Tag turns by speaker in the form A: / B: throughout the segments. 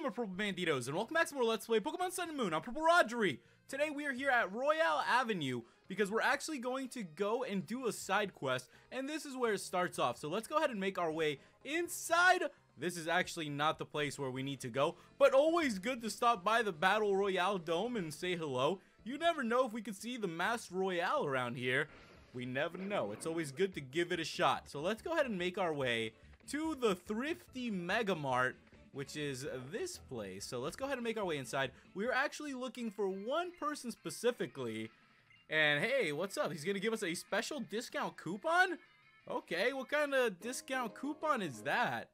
A: my Purple Banditos, and welcome back to more Let's Play Pokemon Sun and Moon on PurpleRodri. Today we are here at Royale Avenue because we're actually going to go and do a side quest, and this is where it starts off. So let's go ahead and make our way inside. This is actually not the place where we need to go, but always good to stop by the Battle Royale Dome and say hello. You never know if we could see the Masked Royale around here. We never know. It's always good to give it a shot. So let's go ahead and make our way to the Thrifty Mega Mart, which is this place. So let's go ahead and make our way inside. We're actually looking for one person specifically. And hey, what's up? He's gonna give us a special discount coupon? Okay, what kind of discount coupon is that?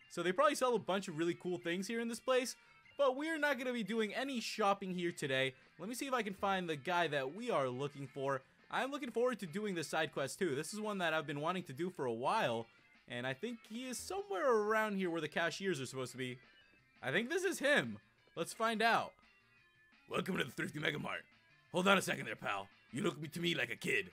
A: So they probably sell a bunch of really cool things here in this place, but we're not gonna be doing any shopping here today. Let me see if I can find the guy that we are looking for. I'm looking forward to doing this side quest too. This is one that I've been wanting to do for a while. And I think he is somewhere around here where the cashiers are supposed to be. I think this is him. Let's find out.
B: Welcome to the Thrifty Mega Mart. Hold on a second there, pal. You look to me like a kid.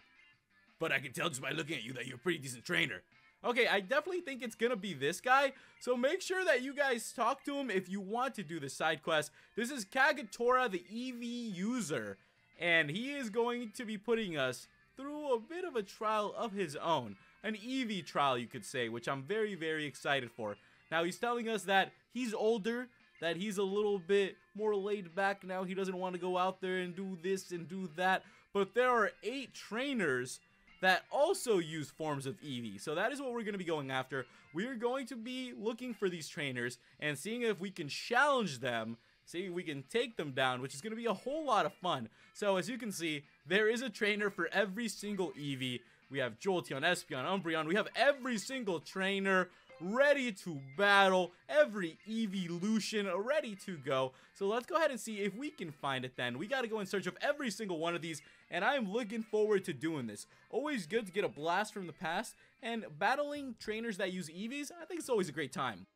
B: But I can tell just by looking at you that you're a pretty decent trainer.
A: Okay, I definitely think it's gonna be this guy. So make sure that you guys talk to him if you want to do the side quest. This is Kagetora, the Eeveelution User. And he is going to be putting us through a bit of a trial of his own. An Eevee trial, you could say, which I'm very, very excited for. Now, he's telling us that he's older, that he's a little bit more laid back now. He doesn't want to go out there and do this and do that. But there are 8 trainers that also use forms of Eevee. So that is what we're going to be going after. We are going to be looking for these trainers and seeing if we can challenge them, seeing if we can take them down, which is going to be a whole lot of fun. So as you can see, there is a trainer for every single Eevee. We have Jolteon, Espeon, Umbreon. We have every single trainer ready to battle. Every Eeveelution ready to go. So let's go ahead and see if we can find it then. We got to go in search of every single one of these. And I'm looking forward to doing this. Always good to get a blast from the past. And battling trainers that use Eevees, I think it's always a great time.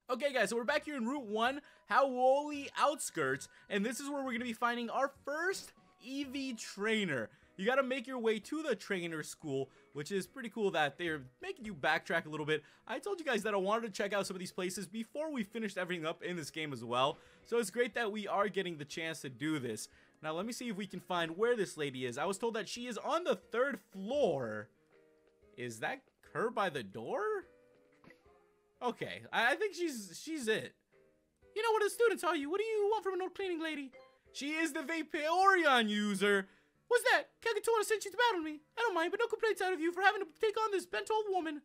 A: Okay guys, so we're back here in Route 1, Howoli Outskirts. And this is where we're going to be finding our first Eevee trainer. You gotta make your way to the trainer school, which is pretty cool that they're making you backtrack a little bit. I told you guys that I wanted to check out some of these places before we finished everything up in this game as well. So it's great that we are getting the chance to do this. Now let me see if we can find where this lady is. I was told that she is on the 3rd floor. Is that her by the door? Okay, I think she's it. You know what the students are you? What do you want from an old cleaning lady? She is the Vaporeon user. What's that? Kagetora sent you to battle me. I don't mind, but no complaints out of you for having to take on this bent old woman.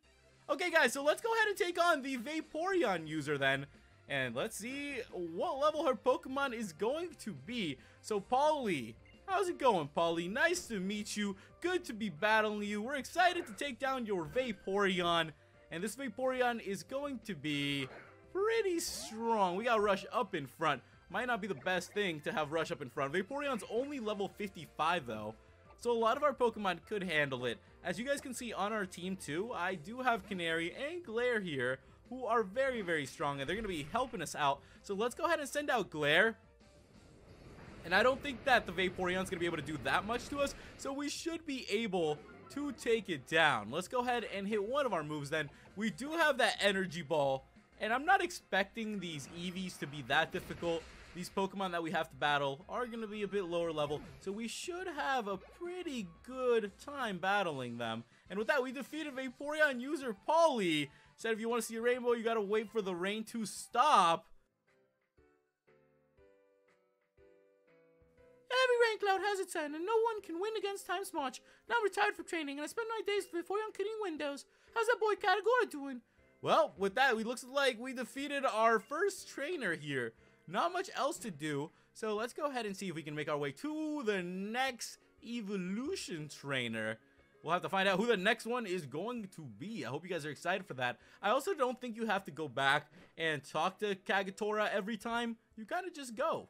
A: Okay, guys, so let's go ahead and take on the Vaporeon user then. And let's see what level her Pokemon is going to be. So, Polly. How's it going, Polly? Nice to meet you. Good to be battling you. We're excited to take down your Vaporeon. And this Vaporeon is going to be pretty strong. We got Rush up in front. Might not be the best thing to have Rush up in front. Vaporeon's only level 55 though, so a lot of our Pokemon could handle it. As you guys can see on our team too, I do have Canary and Glare here, who are very, very strong, and they're going to be helping us out. So let's go ahead and send out Glare. And I don't think that the Vaporeon's going to be able to do that much to us, so we should be able to take it down. Let's go ahead and hit one of our moves then. We do have that Energy Ball, and I'm not expecting these Eevees to be that difficult. These Pokemon that we have to battle are going to be a bit lower level, so we should have a pretty good time battling them. And with that, we defeated Vaporeon user Polly. Said if you want to see a rainbow, you got to wait for the rain to stop. Every rain cloud has its end, and no one can win against Time's March. Now I'm retired from training, and I spend my days with Vaporeon cleaning windows. How's that boy Kagetora doing? Well, with that, it looks like we defeated our first trainer here. Not much else to do, so let's go ahead and see if we can make our way to the next Eeveelution trainer. We'll have to find out who the next one is going to be. I hope you guys are excited for that. I also don't think you have to go back and talk to Kagetora every time. You kind of just go.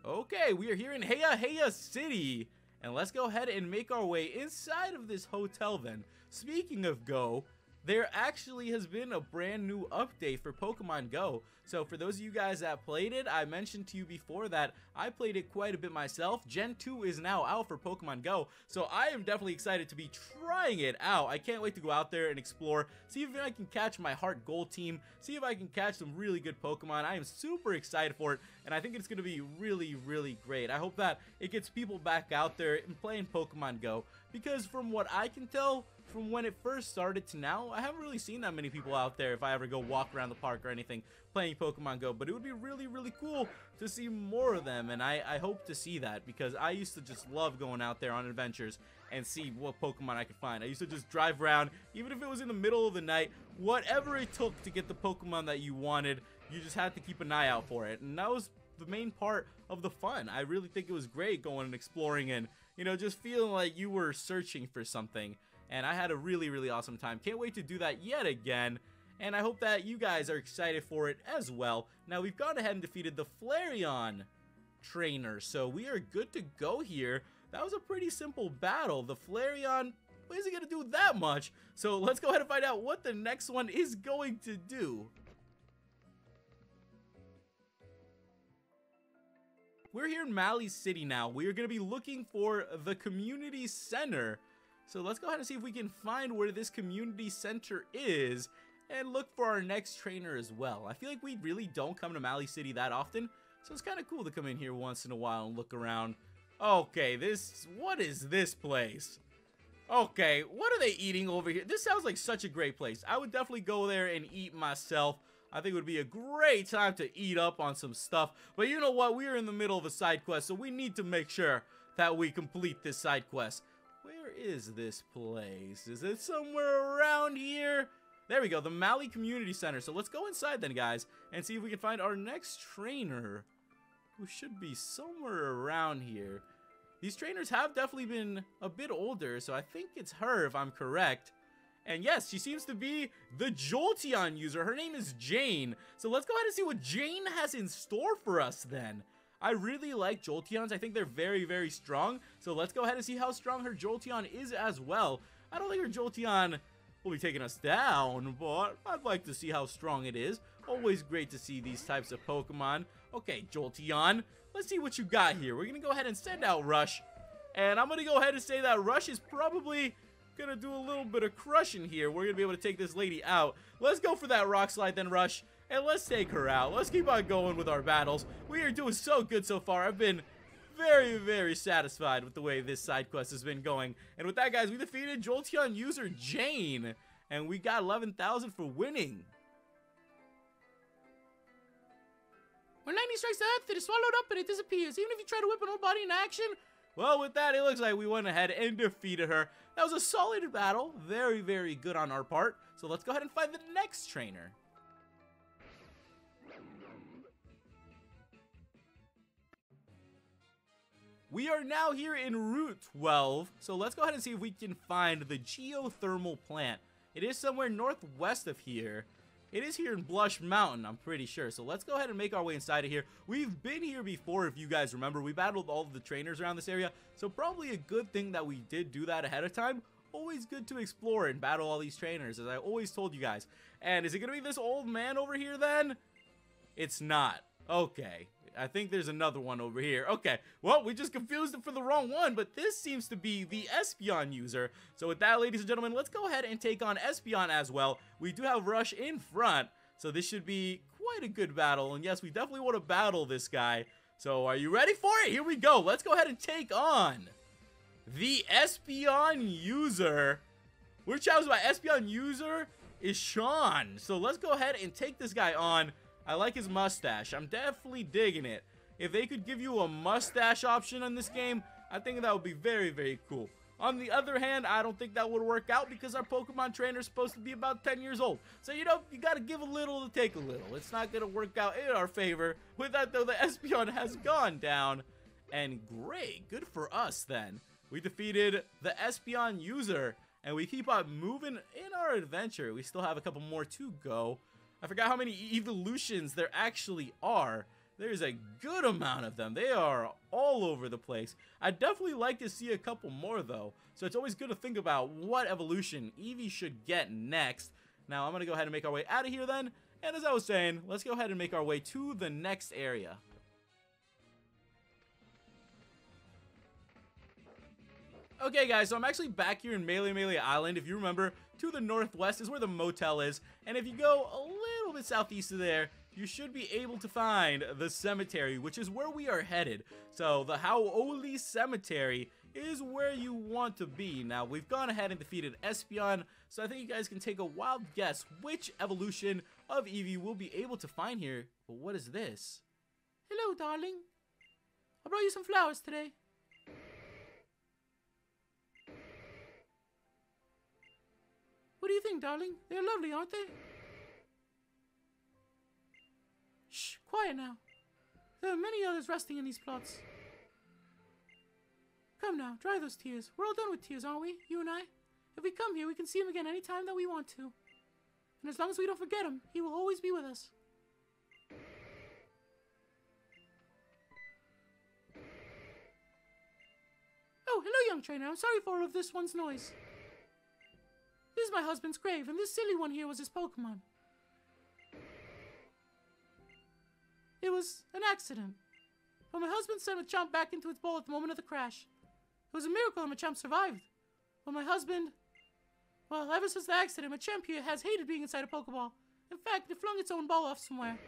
A: Okay, we are here in Heya City, and let's go ahead and make our way inside of this hotel then. Speaking of go, there actually has been a brand new update for Pokemon Go. So for those of you guys that played it, I mentioned to you before that I played it quite a bit myself. Gen 2 is now out for Pokemon Go, so I am definitely excited to be trying it out. I can't wait to go out there and explore, see if I can catch my Heart Gold team, see if I can catch some really good Pokemon. I am super excited for it, and I think it's going to be really, really great. I hope that it gets people back out there and playing Pokemon Go, because from what I can tell, from when it first started to now, I haven't really seen that many people out there if I ever go walk around the park or anything playing Pokemon Go, but it would be really, really cool to see more of them, and I hope to see that, because I used to just love going out there on adventures and see what Pokemon I could find. I used to just drive around, even if it was in the middle of the night, whatever it took to get the Pokemon that you wanted, you just had to keep an eye out for it, and that was the main part of the fun. I really think it was great going and exploring and, you know, just feeling like you were searching for something. And I had a really, really awesome time. Can't wait to do that yet again. And I hope that you guys are excited for it as well. Now, we've gone ahead and defeated the Flareon trainer, so we are good to go here. That was a pretty simple battle. The Flareon isn't going to do that much. So let's go ahead and find out what the next one is going to do. We're here in Mali City now. We are going to be looking for the community center. So let's go ahead and see if we can find where this community center is and look for our next trainer as well. I feel like we really don't come to Mali City that often, so it's kind of cool to come in here once in a while and look around. Okay, what is this place? Okay, what are they eating over here? This sounds like such a great place. I would definitely go there and eat myself. I think it would be a great time to eat up on some stuff. But you know what? We are in the middle of a side quest, so we need to make sure that we complete this side quest. Where is this place? Is it somewhere around here? There we go, the Mali Community Center. So let's go inside then, guys, and see if we can find our next trainer, who should be somewhere around here. These trainers have definitely been a bit older, so I think it's her if I'm correct. And yes, she seems to be the Jolteon user. Her name is Jane. So let's go ahead and see what Jane has in store for us then. I really like Jolteons. I think they're very, very strong. So let's go ahead and see how strong her Jolteon is as well. I don't think her Jolteon will be taking us down, but I'd like to see how strong it is. Always great to see these types of Pokemon. Okay, Jolteon, let's see what you got here. We're going to go ahead and send out Rush. And I'm going to go ahead and say that Rush is probably going to do a little bit of crushing here. We're going to be able to take this lady out. Let's go for that Rock Slide then, Rush. And let's take her out. Let's keep on going with our battles. We are doing so good so far. I've been very, very satisfied with the way this side quest has been going. And with that, guys, we defeated Jolteon user Jane. And we got 11,000 for winning. When lightning strikes the earth, it is swallowed up and it disappears. Even if you try to whip an old body in action. Well, with that, it looks like we went ahead and defeated her. That was a solid battle. Very, very good on our part. So let's go ahead and find the next trainer. We are now here in Route 12, so let's go ahead and see if we can find the geothermal plant. It is somewhere northwest of here. It is here in Blush Mountain, I'm pretty sure. So let's go ahead and make our way inside of here. We've been here before, if you guys remember. We battled all of the trainers around this area, so probably a good thing that we did do that ahead of time. Always good to explore and battle all these trainers, as I always told you guys. And is it going to be this old man over here then? It's not. Okay. I think there's another one over here. Okay, well, we just confused it for the wrong one, but this seems to be the Espeon user. So with that, ladies and gentlemen, let's go ahead and take on Espeon as well. We do have Rush in front, so this should be quite a good battle. And yes, we definitely want to battle this guy. So are you ready for it? Here we go. Let's go ahead and take on the Espeon user. We're challenged by Espeon user is Sean. So let's go ahead and take this guy on. I like his mustache. I'm definitely digging it. If they could give you a mustache option in this game, I think that would be very, very cool. On the other hand, I don't think that would work out because our Pokemon trainer is supposed to be about 10 years old. So, you know, you got to give a little to take a little. It's not going to work out in our favor. With that, though, the Espeon has gone down. And great. Good for us, then. We defeated the Espeon user. And we keep on moving in our adventure. We still have a couple more to go. I forgot how many evolutions there actually are. There's a good amount of them. They are all over the place. I'd definitely like to see a couple more, though. So it's always good to think about what evolution Eevee should get next. Now, I'm going to go ahead and make our way out of here then. And as I was saying, let's go ahead and make our way to the next area. Okay, guys, so I'm actually back here in Melee Island. If you remember, to the northwest is where the motel is. And if you go a little bit southeast of there, you should be able to find the cemetery, which is where we are headed. So the Hau'oli Cemetery is where you want to be. Now, we've gone ahead and defeated Espeon, so I think you guys can take a wild guess which evolution of Eevee we'll be able to find here. But what is this? Hello, darling. I brought you some flowers today. What do you think, darling? They're lovely, aren't they? Shh, quiet now. There are many others resting in these plots. Come now, dry those tears. We're all done with tears, aren't we? You and I? If we come here, we can see him again any time that we want to. And as long as we don't forget him, he will always be with us. Oh, hello, young trainer. I'm sorry for all of this one's noise. This is my husband's grave, and this silly one here was his Pokemon. It was an accident. But my husband sent Machamp back into its bowl at the moment of the crash. It was a miracle that Machamp survived. But my husband... Well, ever since the accident, Machamp here has hated being inside a Pokeball. In fact, it flung its own ball off somewhere.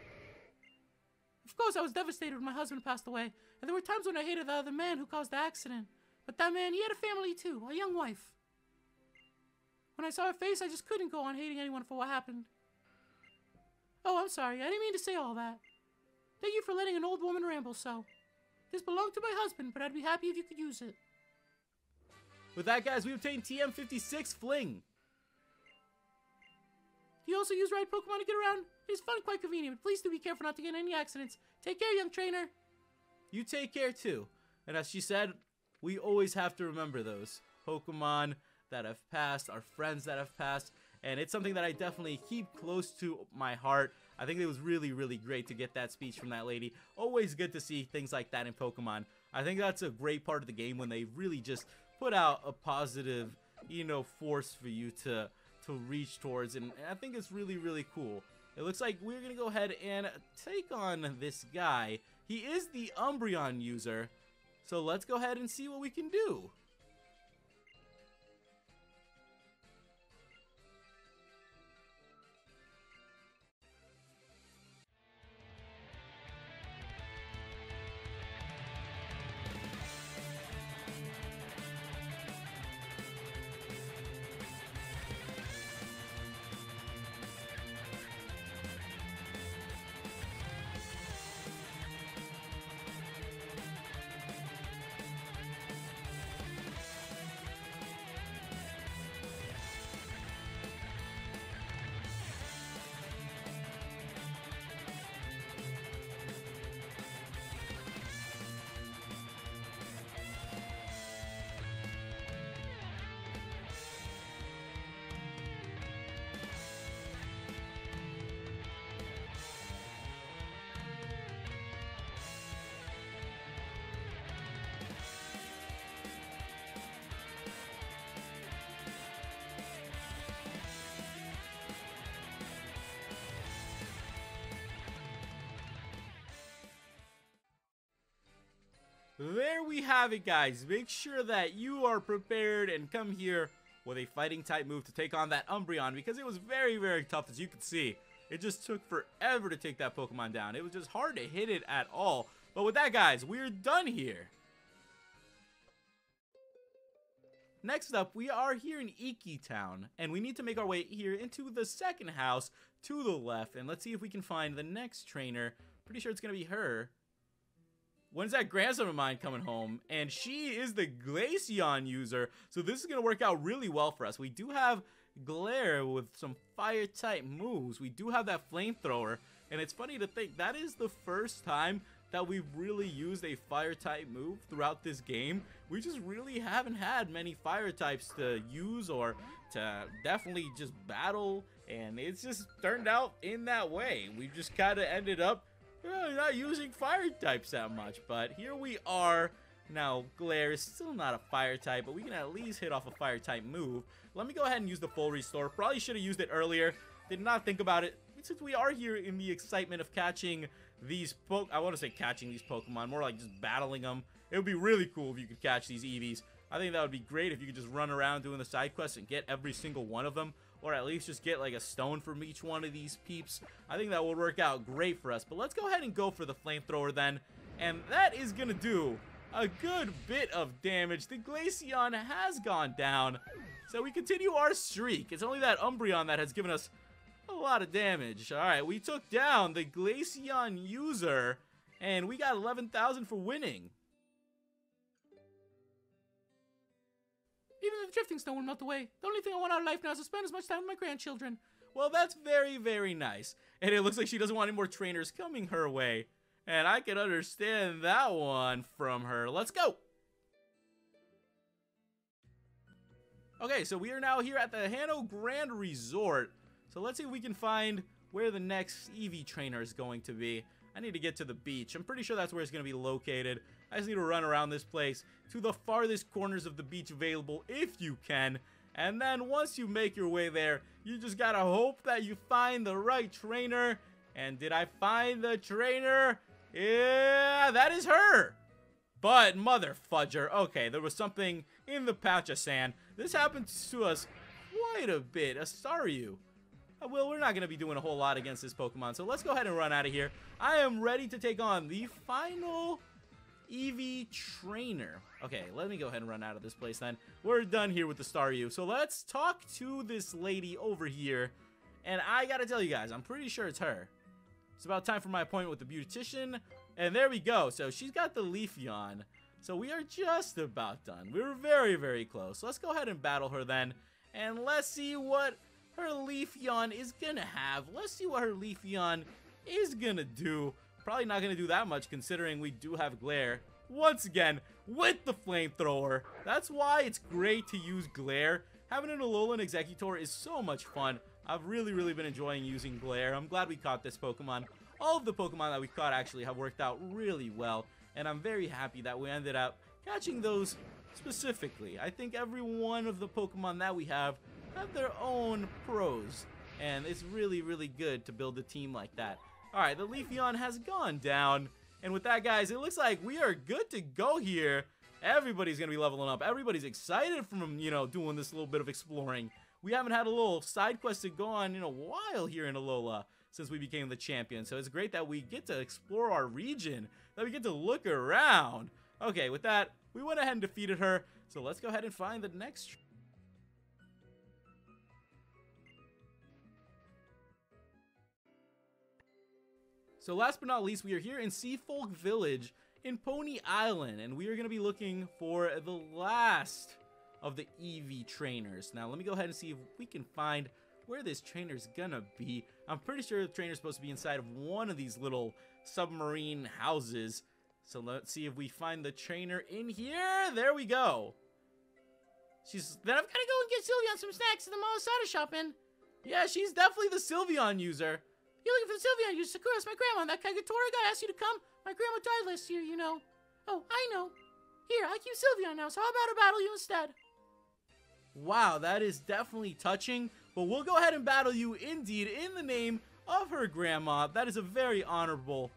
A: Of course, I was devastated when my husband passed away, and there were times when I hated the other man who caused the accident. But that man, he had a family too, a young wife. When I saw her face, I just couldn't go on hating anyone for what happened. Oh, I'm sorry. I didn't mean to say all that. Thank you for letting an old woman ramble so. This belonged to my husband, but I'd be happy if you could use it. With that, guys, we obtained TM56 Fling. Do you also use ride Pokemon to get around? It's fun, quite convenient, but please do be careful not to get in any accidents. Take care, young trainer. You take care, too. And as she said, we always have to remember those Pokemon that have passed, our friends that have passed, and it's something that I definitely keep close to my heart. I think it was really, really great to get that speech from that lady. Always good to see things like that in Pokemon. I think that's a great part of the game when they really just put out a positive, force for you to reach towards, and I think it's really, really cool. It looks like we're gonna go ahead and take on this guy. He is the Umbreon User, so let's go ahead and see what we can do. There we have it, guys. Make sure that you are prepared and come here with a fighting type move to take on that Umbreon, because it was very, very tough, as you can see. It just took forever to take that Pokemon down. It was just hard to hit it at all. But with that, guys, we're done here. Next up, we are here in Iki Town, and we need to make our way here into the second house to the left, and let's see if we can find the next trainer. Pretty sure it's going to be her. When's that grandson of mine coming home? And she is the Glaceon user, so this is going to work out really well for us. We do have Glare with some fire-type moves. We do have that flamethrower, and it's funny to think that is the first time that we've really used a fire-type move throughout this game. We just really haven't had many fire types to use or to definitely just battle, and it's just turned out in that way. We've just kind of ended up not using fire types that much, but here we are Now, Glare is still not a fire type, but we can at least hit off a fire type move. Let me go ahead and use the full restore. Probably should have used it earlier. Did not think about it. Since we are here in the excitement of catching these I want to say catching these Pokemon, more like just battling them. It would be really cool if you could catch these Eevees. I think that would be great if you could just run around doing the side quests and get every single one of them. Or at least just get like a stone from each one of these peeps. I think that would work out great for us. But let's go ahead and go for the flamethrower then. And that is going to do a good bit of damage. The Glaceon has gone down. So we continue our streak. It's only that Umbreon that has given us a lot of damage. Alright, we took down the Eeveelution User. And we got 11,000 for winning.
C: Even if the drifting snow won't melt away, the only thing I want out of life now is to spend as much time with my grandchildren.
A: Well, that's very, very nice. And it looks like she doesn't want any more trainers coming her way. And I can understand that one from her. Let's go! Okay, so we are now here at the Hano Grand Resort. So let's see if we can find where the next Eevee trainer is going to be. I need to get to the beach. I'm pretty sure that's where it's going to be located. I just need to run around this place to the farthest corners of the beach available if you can. And then once you make your way there, you just gotta hope that you find the right trainer. And did I find the trainer? Yeah, that is her. But mother fudger. Okay, there was something in the patch of sand. This happens to us quite a bit. Astaryu. Well, we're not going to be doing a whole lot against this Pokemon, so let's go ahead and run out of here. I am ready to take on the final Eevee trainer. Okay, let me go ahead and run out of this place then. We're done here with the Staryu. So let's talk to this lady over here. And I got to tell you guys, I'm pretty sure it's her. It's about time for my appointment with the beautician. And there we go. So she's got the Leafeon. So we are just about done. We were very, very close. Let's go ahead and battle her then. And let's see what her Leafeon is gonna have. Let's see what her Leafeon is gonna do. Probably not gonna do that much considering we do have Glare. Once again, with the flamethrower. That's why it's great to use Glare. Having an Alolan Executor is so much fun. I've really been enjoying using Glare. I'm glad we caught this Pokemon. All of the Pokemon that we caught actually have worked out really well. And I'm very happy that we ended up catching those specifically. I think every one of the Pokemon that we have their own pros, and it's really good to build a team like that. Alright, the Leafeon has gone down, and with that, guys, it looks like we are good to go here. Everybody's gonna be leveling up. Everybody's excited from, you know, doing this little bit of exploring. We haven't had a little side quest to go on in a while here in Alola since we became the champion, so it's great that we get to explore our region, that we get to look around. Okay, with that, we went ahead and defeated her, so let's go ahead and find the next. So last but not least, we are here in Seafolk Village in Pony Island, and we are going to be looking for the last of the Eevee trainers. Now, let me go ahead and see if we can find where this trainer's gonna be. I'm pretty sure the trainer's supposed to be inside of one of these little submarine houses. So let's see if we find the trainer in here. There we go.
C: Then I've got to go and get Sylveon some snacks at the mall soda shopping.
A: Yeah, she's definitely the Sylveon user.
C: You're looking for the Sylveon user. Sakura, it's my grandma. That Kagetora guy asked you to come. My grandma died last year, you know. Oh, I know. Here, I keep Sylveon now, so how about I battle you instead?
A: Wow, that is definitely touching. But we'll go ahead and battle you indeed in the name of her grandma. That is a very honorable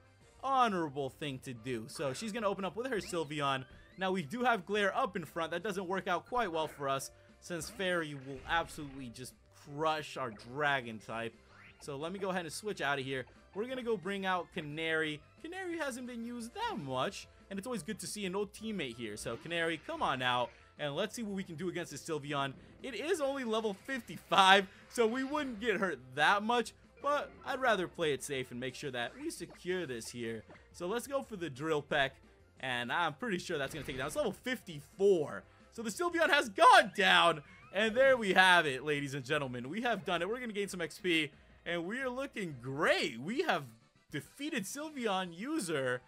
A: thing to do. So she's going to open up with her Sylveon. Now we do have Glare up in front. That doesn't work out quite well for us since Fairy will absolutely just crush our Dragon type. So let me go ahead and switch out of here. We're going to go bring out Canary. Canary hasn't been used that much, and it's always good to see an old teammate here. So Canary, come on out, and let's see what we can do against this Sylveon. It is only level 55, so we wouldn't get hurt that much, but I'd rather play it safe and make sure that we secure this here. So let's go for the Drill Peck, and I'm pretty sure that's going to take it down. It's level 54, so the Sylveon has gone down, and there we have it, ladies and gentlemen. We have done it. We're going to gain some XP. And we are looking great. We have defeated Sylveon User,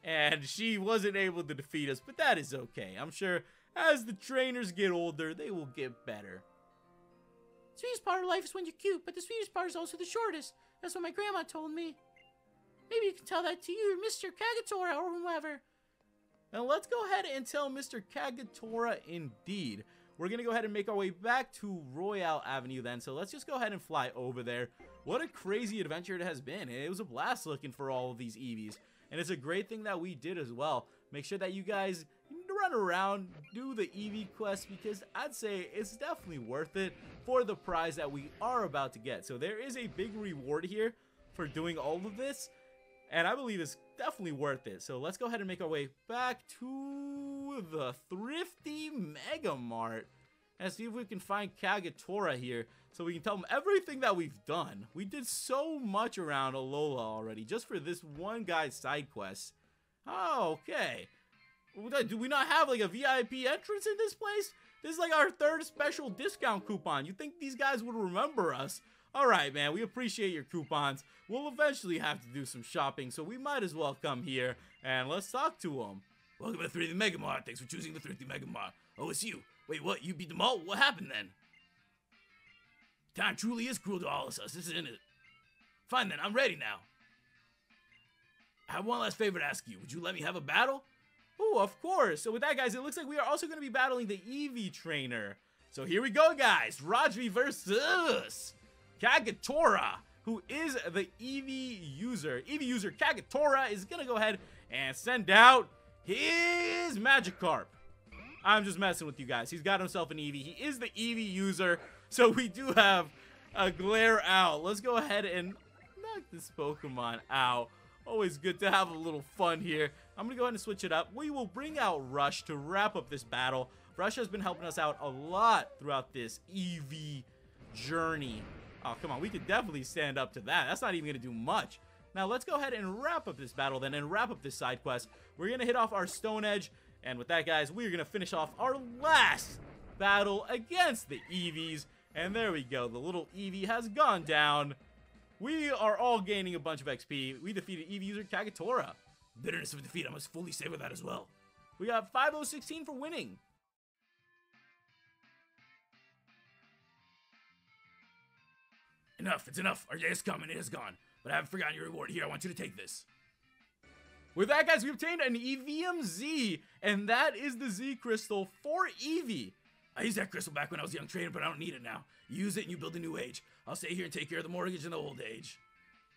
A: and she wasn't able to defeat us, but that is okay. I'm sure as the trainers get older, they will get better.
C: The sweetest part of life is when you're cute, but the sweetest part is also the shortest. That's what my grandma told me. Maybe you can tell that to you, Mr. Kagetora, or whomever.
A: And let's go ahead and tell Mr. Kagatora indeed. We're going to go ahead and make our way back to Royale Avenue then. So let's just go ahead and fly over there. What a crazy adventure it has been. It was a blast looking for all of these Eevees. And it's a great thing that we did as well. Make sure that you guys run around, do the Eevee quest, because I'd say it's definitely worth it for the prize that we are about to get. So there is a big reward here for doing all of this. And I believe it's definitely worth it. So let's go ahead and make our way back to the Thrifty Mega Mart and see if we can find Kagatora here so we can tell him everything that we've done. We did so much around Alola already just for this one guy's side quest. Oh, okay. Do we not have like a VIP entrance in this place? This is like our third special discount coupon. You think these guys would remember us? Alright, man, we appreciate your coupons. We'll eventually have to do some shopping, so we might as well come here and let's talk to them.
B: Welcome to Thrifty Mega Mart. Thanks for choosing the Thrifty Mega Mart. Oh, it's you. Wait, what? You beat them all? What happened then? Time truly is cruel to all of us, isn't it? Fine then, I'm ready now. I have one last favor to ask you. Would you let me have a battle?
A: Oh, of course. So with that, guys, it looks like we are also going to be battling the Eevee trainer. So here we go, guys. Rodri versus Kagatora, who is the Eevee user. Eevee user Kagatora is going to go ahead and send out his Magikarp. I'm just messing with you guys. He's got himself an Eevee. He is the Eevee user, so we do have a glare out. Let's go ahead and knock this Pokemon out. Always good to have a little fun here. I'm going to go ahead and switch it up. We will bring out Rush to wrap up this battle. Rush has been helping us out a lot throughout this Eevee journey. Oh, come on. We could definitely stand up to that. That's not even going to do much. Now, let's go ahead and wrap up this battle then and wrap up this side quest. We're going to hit off our Stone Edge. And with that, guys, we're going to finish off our last battle against the Eevees. And there we go. The little Eevee has gone down. We are all gaining a bunch of XP. We defeated Eevee user Kagatora.
B: Bitterness of defeat, I must fully savor that as well.
A: We got 5-0-16 for winning.
B: Enough, it's enough. Our day is come and it is gone. But I haven't forgotten your reward. Here, I want you to take this.
A: With that, guys, we obtained an Eevium Z, and that is the Z crystal for Eevee.
B: I used that crystal back when I was a young trainer, but I don't need it now. You use it and you build a new age. I'll stay here and take care of the mortgage in the old age.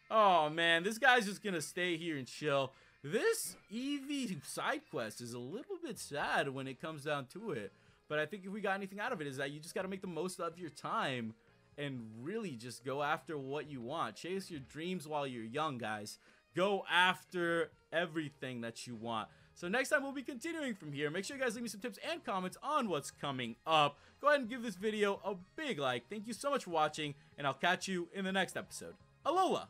A: Oh, man, this guy's just gonna stay here and chill. This Eevee side quest is a little bit sad when it comes down to it. But I think if we got anything out of it is that you just gotta make the most of your time and really just go after what you want. Chase your dreams while you're young, guys. Go after everything that you want. So next time we'll be continuing from here. Make sure you guys leave me some tips and comments on what's coming up. Go ahead and give this video a big like. Thank you so much for watching, and I'll catch you in the next episode. Alola!